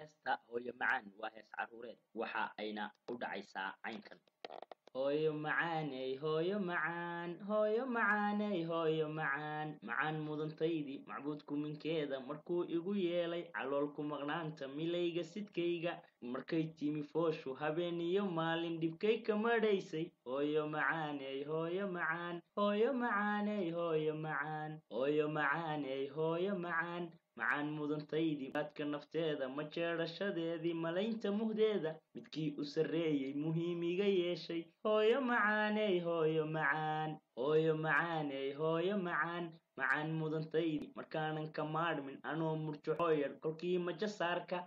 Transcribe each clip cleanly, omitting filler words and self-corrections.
heesta hooyo macaan waa hees caruureed waxa ayna u dhacaysaa caynkan hooyo macaaney hooyo macaan hooyo macaaney hooyo macaan macaan mudantaydii macbuudku minkeeda markuu igu yeelay caloolku maqnaanta milayga sidkayga markay timi fooshu habeen iyo maalin dhibkay ka madhaysay hooyo macaaney hooyo macaan hooyo macaaney hooyo macaan hooyo macaaney hooyo macaan macaan mudantaydii baadka nafteeda ma jeedashadeedii malaynta muhdeeda midkii u sarreeyay muhiimiga yeeshay hooyo macaaney hooyo macaan hooyo macaaney hooyo macaan macaan mudantaydii markaanan ka maadhmin anoo murjaxooyar kolkii majasaarka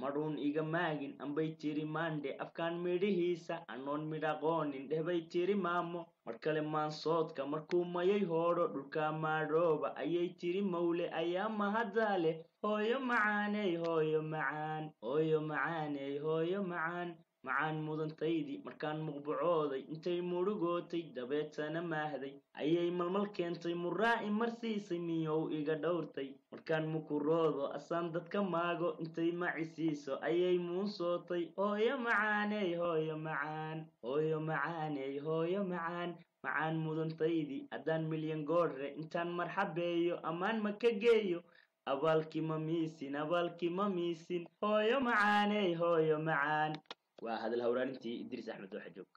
madhuun iga maagin ambay tiri maandhe afkaan midhihiisa anoon midhaqoonin dhehbay tiri maamo mar kale maansoodka markuu mayay hoodho dhulkaa maadhooba ayay tiri mawle ayaa mahaddaale hooyo macaaney hooyo macaan hooyo macaaney hooyo macaan macaan mudantaydii markaan muqbacooday intay murugootay dabeetana maahday ayay malmal keentay muraaci marsiisay miyow iga dhowrtay markaan mukuroodo asaan dadka maago intay macisiiso ayay muunsootay hooyo macaaney hooyo macaan hooyo macaaney hooyo macaan macaan mudantaydii haddaan milyan goorre intaan marxabeeyo ammaan ma ka geeyo abaalkii ma miisin hooyo macaaney hooyo macaan waa hadal hawraanintii Idris Axmed Waxajoog